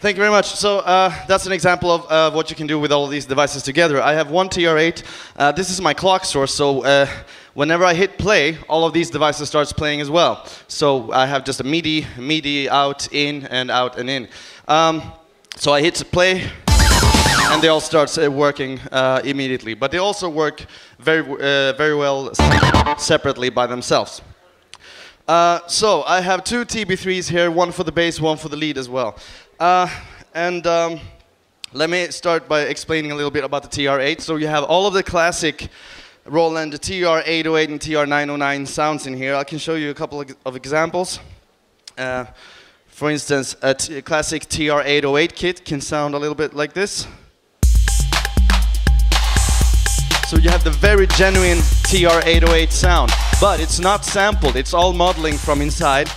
Thank you very much. So that's an example of what you can do with all of these devices together. I have one TR-8. This is my clock source, so whenever I hit play, all of these devices starts playing as well. So I have just a MIDI out, in, and out, and in. So I hit play, and they all start working immediately. But they also work very well separately by themselves. So I have two TB3s here, one for the bass, one for the lead as well. Let me start by explaining a little bit about the TR-8. So you have all of the classic Roland TR-808 and TR-909 sounds in here. I can show you a couple of examples. For instance, a classic TR-808 kit can sound a little bit like this. So you have the very genuine TR-808 sound, but it's not sampled, it's all modeling from inside.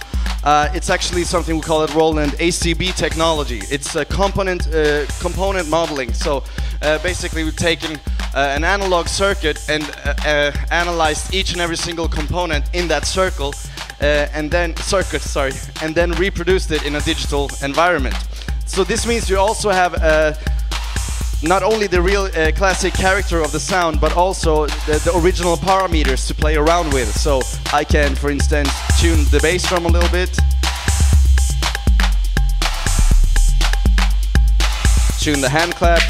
It's actually something we call it Roland ACB technology. It's a component modeling. So basically we've taken an analog circuit and analyzed each and every single component in that circuit, and then reproduced it in a digital environment. So this means you also have not only the real classic character of the sound, but also the original parameters to play around with. So I can, for instance, tune the bass drum a little bit, tune the hand clap,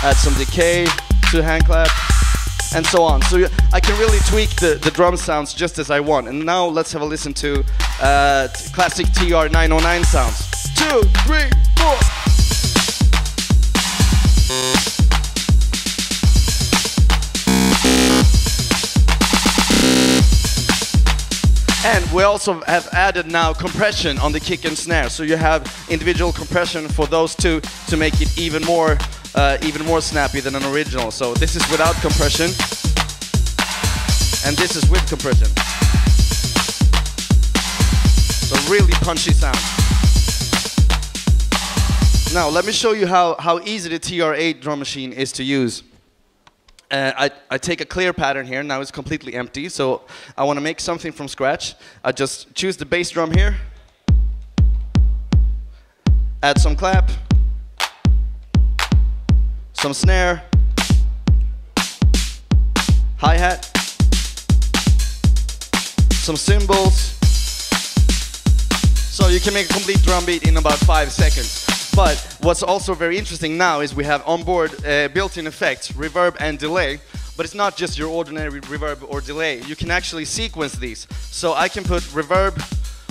add some decay to the hand clap, and so on. So I can really tweak the drum sounds just as I want. And now let's have a listen to classic TR-909 sounds. 2, 3, 4. And we also have added now compression on the kick and snare, so you have individual compression for those two to make it even more snappy than an original. So this is without compression, and this is with compression. So really punchy sound. Now let me show you how easy the TR-8 drum machine is to use. I take a clear pattern here, now it's completely empty, so I want to make something from scratch. I just choose the bass drum here, add some clap, some snare, hi-hat, some cymbals. So you can make a complete drum beat in about 5 seconds. But what's also very interesting now is we have onboard built-in effects, reverb and delay. But it's not just your ordinary reverb or delay. You can actually sequence these. So I can put reverb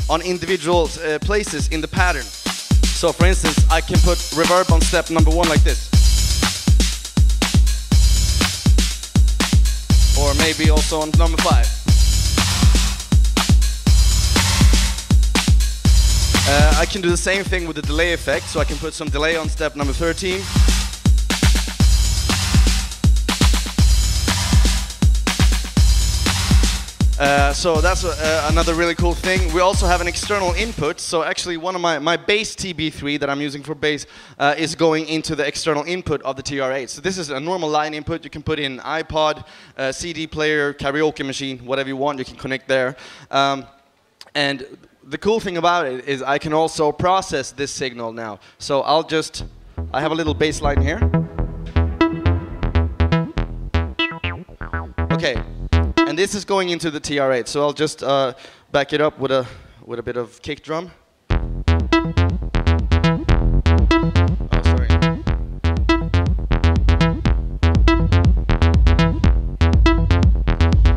on individual places in the pattern. So for instance, I can put reverb on step number 1 like this. Or maybe also on number 5. I can do the same thing with the delay effect, so I can put some delay on step number 13. So that's another really cool thing. We also have an external input, so actually one of my bass TB3 that I'm using for bass is going into the external input of the TR-8. So this is a normal line input. You can put in iPod, CD player, karaoke machine, whatever you want, you can connect there. And the cool thing about it is I can also process this signal now. So I have a little bass line here. Okay, and this is going into the TR-8. So I'll just back it up with a bit of kick drum. Oh, sorry.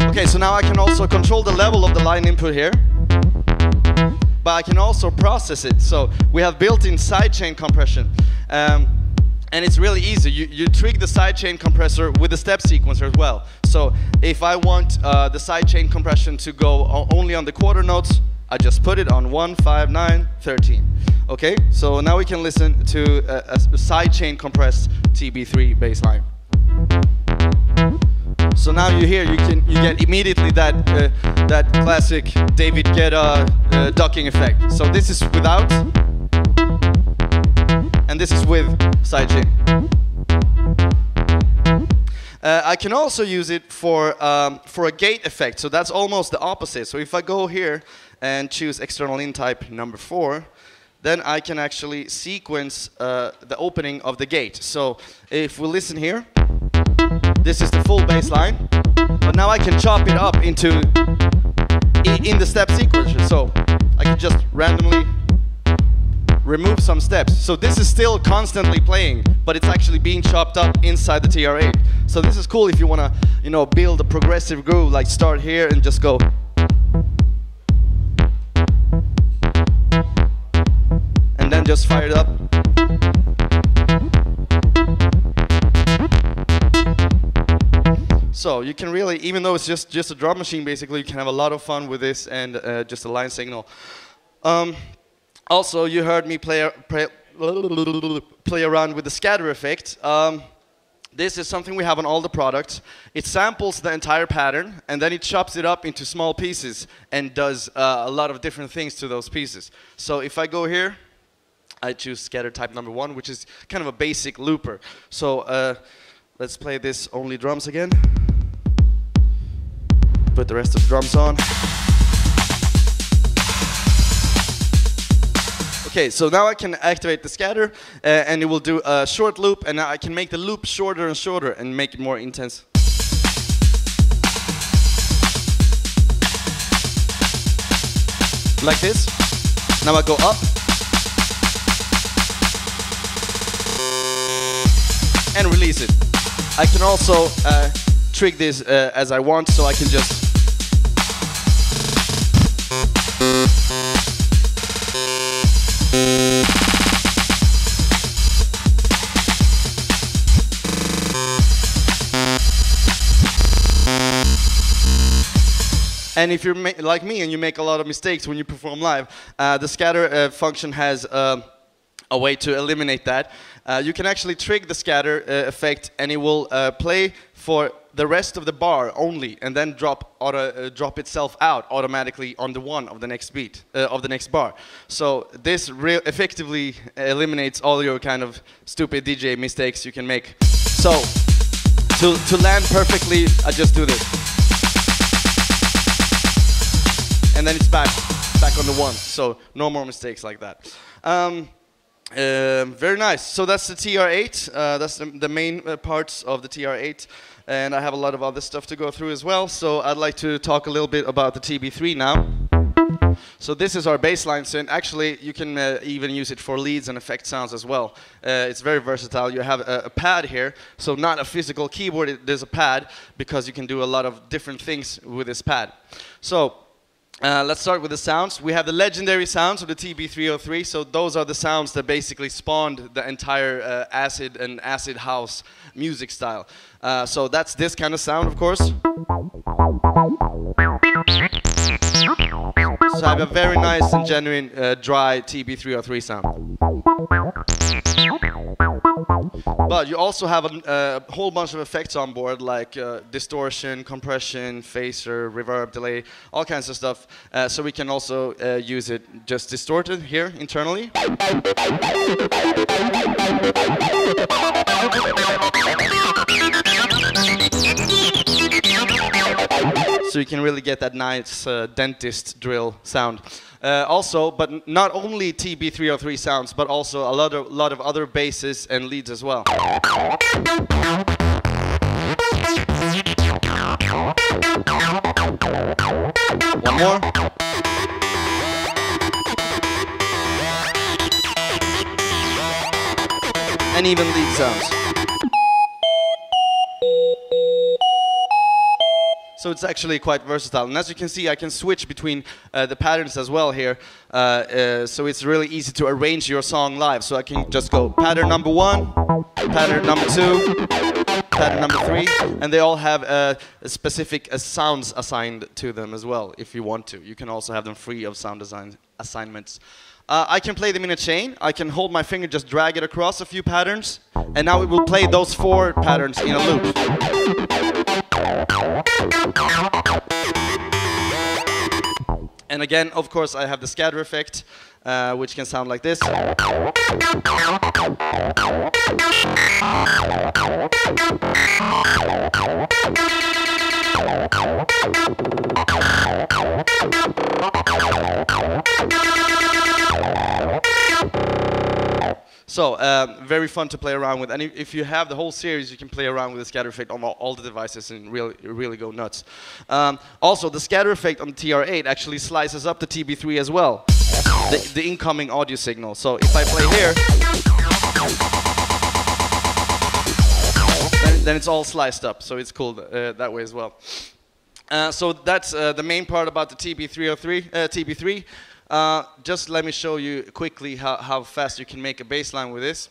Okay, so now I can also control the level of the line input here. But I can also process it. So we have built-in sidechain compression. And it's really easy. You tweak the sidechain compressor with the step sequencer as well. So if I want the sidechain compression to go only on the quarter notes, I just put it on 1, 5, 9, 13. Okay, so now we can listen to a sidechain compressed TB3 bass line. So now you hear, you get immediately that classic David Guetta ducking effect. So this is without, and this is with sidechain. I can also use it for a gate effect. So that's almost the opposite. So if I go here and choose external in type number 4, then I can actually sequence the opening of the gate. So if we listen here, this is the full bass line, but now I can chop it up into in the step sequence. So I can just randomly remove some steps. So this is still constantly playing, but it's actually being chopped up inside the TR-8. So this is cool if you want to, you know, build a progressive groove, like start here and just go. And then just fire it up. So you can really, even though it's just a drum machine basically, you can have a lot of fun with this and just a line signal. Also, you heard me play around with the scatter effect. This is something we have on all the products. It samples the entire pattern, and then it chops it up into small pieces and does a lot of different things to those pieces. So if I go here, I choose scatter type number 1, which is kind of a basic looper. So let's play this only drums again. Put the rest of the drums on. Okay, so now I can activate the scatter and it will do a short loop, and now I can make the loop shorter and shorter and make it more intense. Like this. Now I go up. And release it. I can also trick this as I want, so I can just and if you're like me and you make a lot of mistakes when you perform live, the scatter function has a way to eliminate that. You can actually trick the scatter effect, and it will play for the rest of the bar only, and then drop itself out automatically on the one of the next beat of the next bar. So this effectively eliminates all your kind of stupid DJ mistakes you can make. So to land perfectly, I just do this, and then it's back on the one. So no more mistakes like that. Very nice. So that's the TR-8. That's the main parts of the TR-8, and I have a lot of other stuff to go through as well. So I'd like to talk a little bit about the TB-3 now. So this is our bassline synth. Actually, you can even use it for leads and effect sounds as well. It's very versatile. You have a pad here, so not a physical keyboard. There's a pad because you can do a lot of different things with this pad. So let's start with the sounds. We have the legendary sounds of the TB-303. So those are the sounds that basically spawned the entire acid and acid house music style. So that's this kind of sound, of course. So I have a very nice and genuine dry TB-303 sound. But you also have a whole bunch of effects on board, like distortion, compression, phaser, reverb, delay, all kinds of stuff. So we can also use it just distorted here internally. So you can really get that nice dentist drill sound. Also, but not only TB-303 sounds, but also a lot of other basses and leads as well. One more. And even lead sounds. So it's actually quite versatile. And as you can see, I can switch between the patterns as well here. So it's really easy to arrange your song live. So I can just go pattern number 1, pattern number 2, pattern number 3. And they all have specific sounds assigned to them as well, if you want to. You can also have them free of sound design assignments. I can play them in a chain. I can hold my finger, just drag it across a few patterns. And now it will play those 4 patterns in a loop. And again, of course, I have the scatter effect, which can sound like this. So very fun to play around with, and if you have the whole series, you can play around with the scatter effect on all the devices and really go nuts. Also, the scatter effect on the TR-8 actually slices up the TB-3 as well, the incoming audio signal. So if I play here, then it's all sliced up. So it's cool that way as well. So that's the main part about the TB-3. Just let me show you quickly how fast you can make a bass line with this.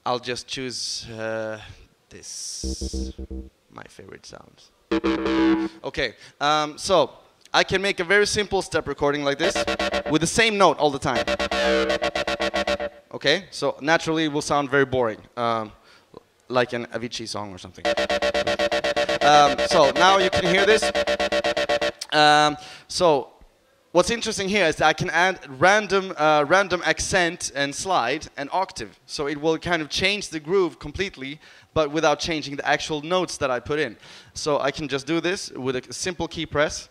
I'll just choose this, my favorite sounds. Okay, so I can make a very simple step recording like this with the same note all the time. Okay, so naturally it will sound very boring, like an Avicii song or something. So now you can hear this. So what's interesting here is that I can add random accent and slide and octave. So it will kind of change the groove completely, but without changing the actual notes that I put in. So I can just do this with a simple key press.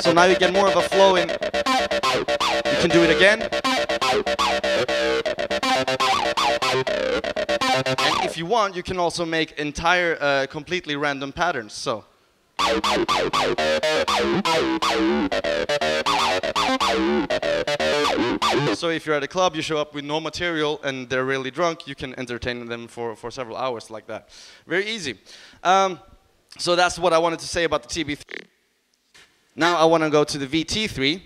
So now you get more of a flow in. You can do it again. And if you want, you can also make entire, completely random patterns. So. So if you're at a club, you show up with no material and they're really drunk, you can entertain them for several hours like that. Very easy. So that's what I wanted to say about the TB-3. Now I want to go to the VT-3.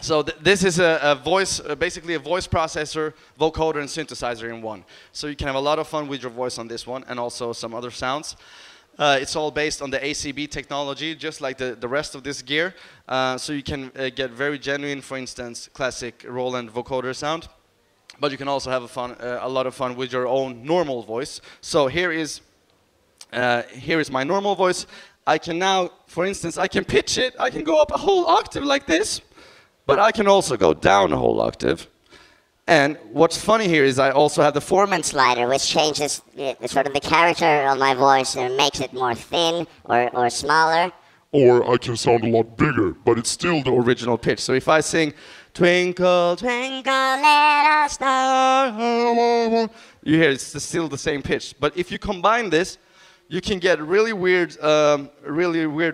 So this is a voice, basically a voice processor, vocoder, and synthesizer in one. So you can have a lot of fun with your voice on this one, and also some other sounds. It's all based on the ACB technology, just like the rest of this gear. So you can get very genuine, for instance, classic Roland vocoder sound. But you can also have a lot of fun with your own normal voice. So here is my normal voice. I can now, for instance, I can pitch it. I can go up a whole octave like this. But I can also go down a whole octave. And what's funny here is I also have the Format slider, which changes sort of the character of my voice and makes it more thin or smaller. Or I can sound a lot bigger, but it's still the original pitch. So if I sing, twinkle, twinkle, little star, you hear it's still the same pitch. But if you combine this, you can get really weird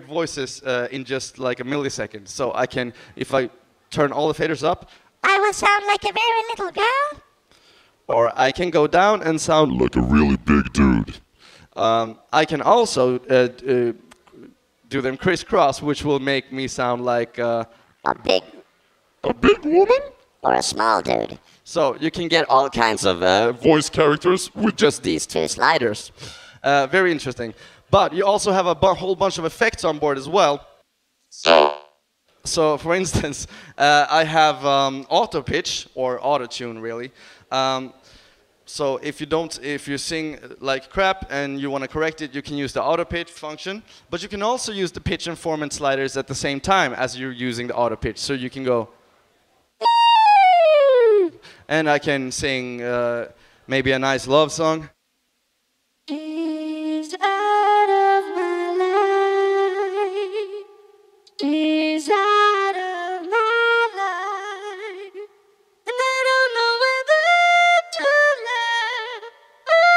voices in just like a millisecond. So I can, if I turn all the faders up, I will sound like a very little girl. Or I can go down and sound like a really big dude. I can also do them crisscross, which will make me sound like a big woman? Or a small dude. So you can get all kinds of voice characters with just these two sliders. Very interesting. But you also have a whole bunch of effects on board as well. So for instance, I have auto pitch, or auto tune really. So if you sing like crap and you want to correct it, you can use the auto pitch function. But you can also use the pitch and format sliders at the same time as you're using the auto pitch. So you can go, and I can sing maybe a nice love song. He's out of my life. He's out of my life. And I don't know whether to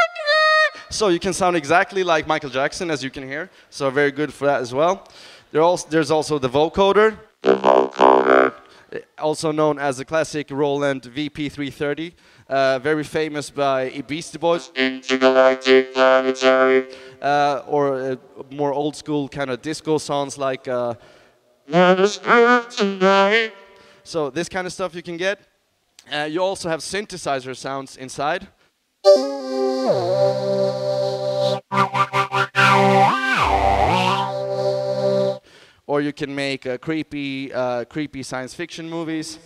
laugh. So you can sound exactly like Michael Jackson, as you can hear. So very good for that as well. There's also the vocoder. Also known as the classic Roland VT-330. Very famous by Beastie Boys. Or more old school kind of disco songs like so this kind of stuff you can get. You also have synthesizer sounds inside. Or you can make creepy science fiction movies.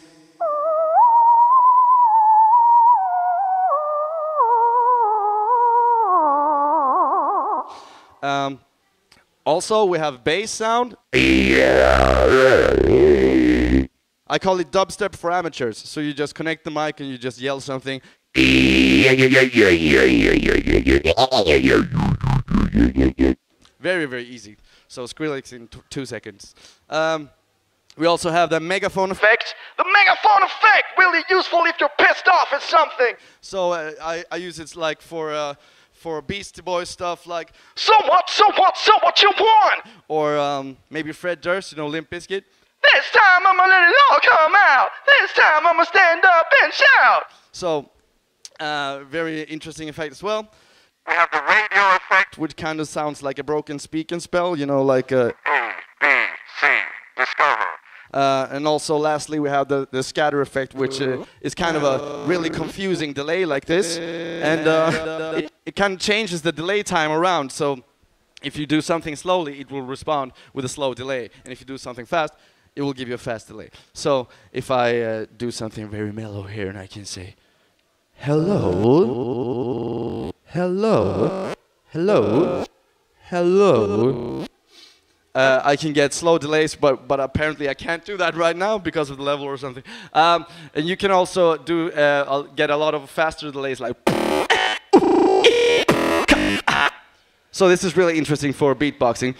Also, we have bass sound. I call it dubstep for amateurs. So you just connect the mic and you just yell something. Very, very easy. So Skrillex in 2 seconds. We also have the megaphone effect. The megaphone effect, really useful if you're pissed off at something. So I use it like for Beastie Boys stuff like, so what you want? Or maybe Fred Durst, you know, Limp Bizkit. This time I'ma let it all come out. This time I'ma stand up and shout. So, very interesting effect as well. We have the radio effect, which kind of sounds like a broken speak and spell, you know, like a A, B, C, discover. And also, lastly, we have the scatter effect, which is kind of a really confusing delay like this. And it kind of changes the delay time around. So if you do something slowly, it will respond with a slow delay. And if you do something fast, it will give you a fast delay. So if I do something very mellow here and I can say, hello, hello, hello, hello. I can get slow delays, but apparently I can't do that right now because of the level or something. And you can also do get a lot of faster delays, like. So this is really interesting for beatboxing.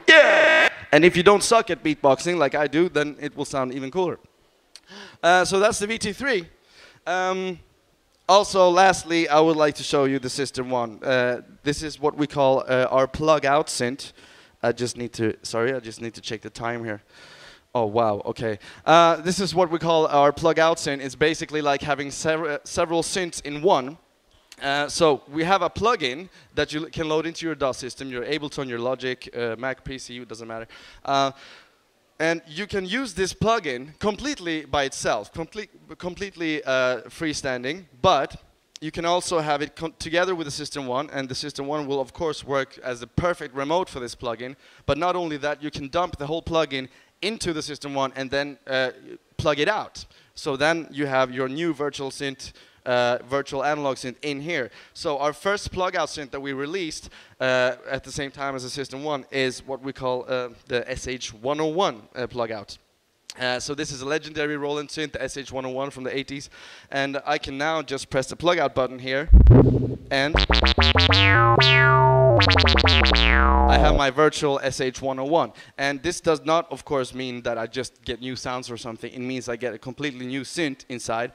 Yeah. And if you don't suck at beatboxing like I do, then it will sound even cooler. So that's the VT-3. Also, lastly, I would like to show you the System-1. This is what we call our plug-out synth. I just need to check the time here. Oh, wow, okay. This is what we call our plug-out synth. It's basically like having several synths in one. So we have a plugin that you can load into your DOS system, your Ableton, your Logic, Mac, PC, it doesn't matter. And you can use this plugin completely by itself, completely freestanding, but you can also have it together with the System-1, and the System-1 will of course work as the perfect remote for this plugin. But not only that, you can dump the whole plugin into the System-1 and then plug it out. So then you have your new virtual synth, virtual analog synth in here. So our first plug-out synth that we released at the same time as the System-1 is what we call the SH-101 plug-out. So this is a legendary Roland synth, the SH-101 from the 80s. And I can now just press the plug-out button here, and I have my virtual SH-101. And this does not, of course, mean that I just get new sounds or something. It means I get a completely new synth inside.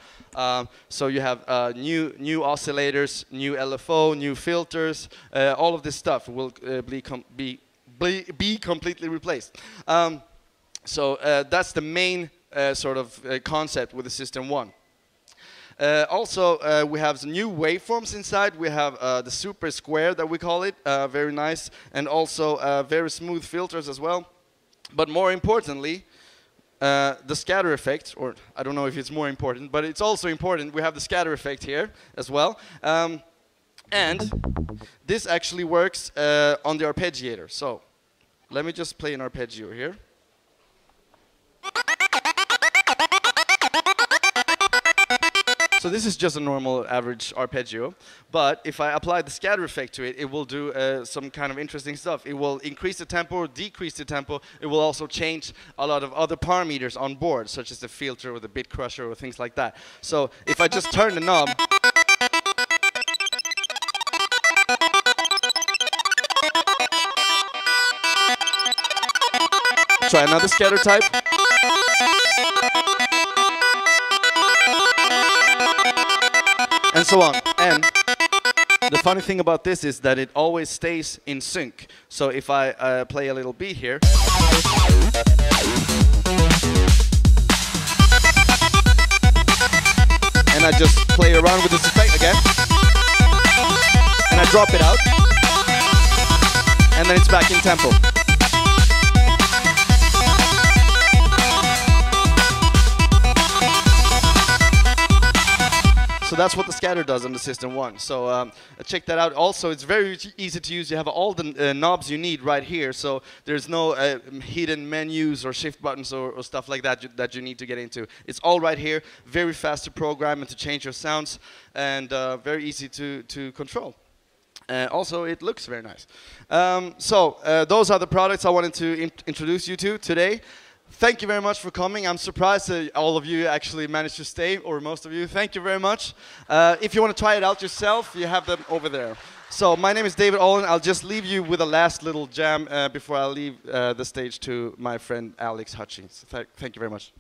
So you have new oscillators, new LFO, new filters. All of this stuff will be completely replaced. So that's the main sort of concept with the System-1. Also, we have some new waveforms inside. We have the super square that we call it, very nice, and also very smooth filters as well. But more importantly, the scatter effect, or I don't know if it's more important, but it's also important. We have the scatter effect here as well. And this actually works on the arpeggiator. So let me just play an arpeggio here. So this is just a normal average arpeggio, but if I apply the scatter effect to it, it will do some kind of interesting stuff. It will increase the tempo or decrease the tempo. It will also change a lot of other parameters on board, such as the filter or the bit crusher or things like that. So if I just turn the knob, try another scatter type. And so on. And the funny thing about this is that it always stays in sync. So if I play a little beat here, and I just play around with this effect again, and I drop it out, and then it's back in tempo. So that's what the scatter does on the System-1. So check that out. Also, it's very easy to use. You have all the knobs you need right here. So there's no hidden menus or shift buttons or stuff like that that you need to get into. It's all right here. Very fast to program and to change your sounds, and very easy to control. Also, it looks very nice. Those are the products I wanted to introduce you to today. Thank you very much for coming. I'm surprised that all of you actually managed to stay, or most of you. Thank you very much. If you want to try it out yourself, you have them over there. So my name is David Olin. I'll just leave you with a last little jam before I leave the stage to my friend Alex Hutchings. Thank you very much.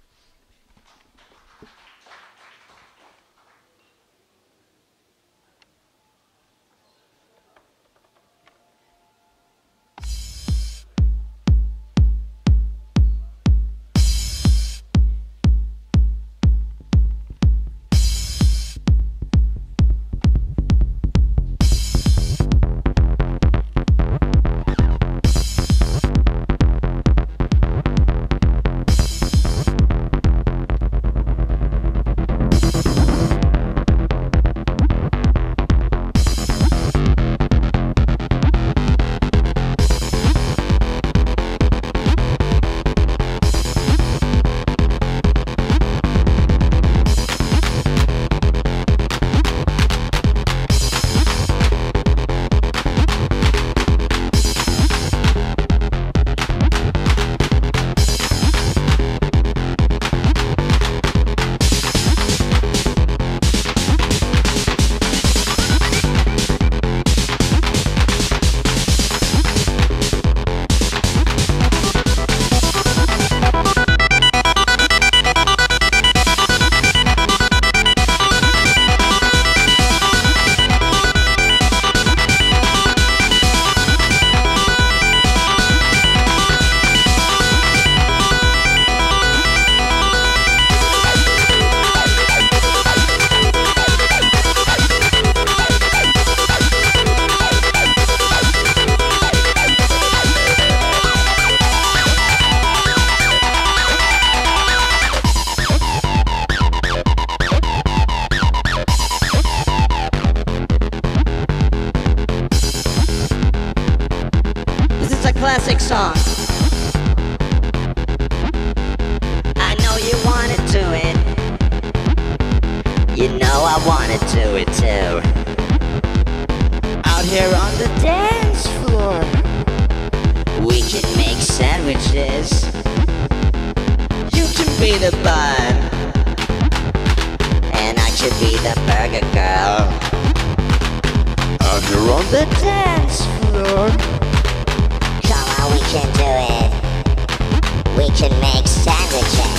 Classic song. I know you wanna do it. You know I wanna do it too. Out here on the dance floor, we can make sandwiches. You can be the bun, and I should be the burger girl. Out here on the dance floor, we can do it. We can make sandwiches.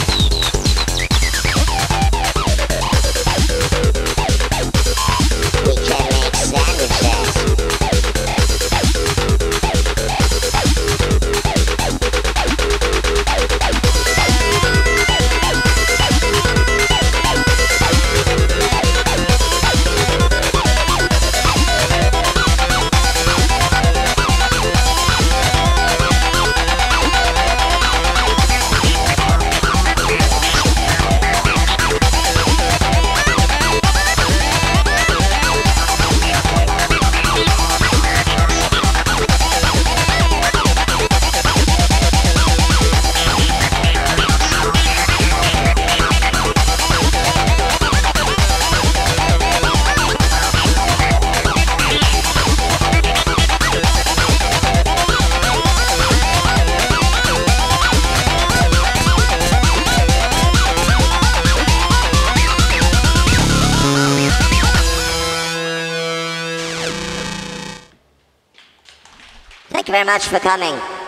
We can make sandwiches. Thank you very much for coming.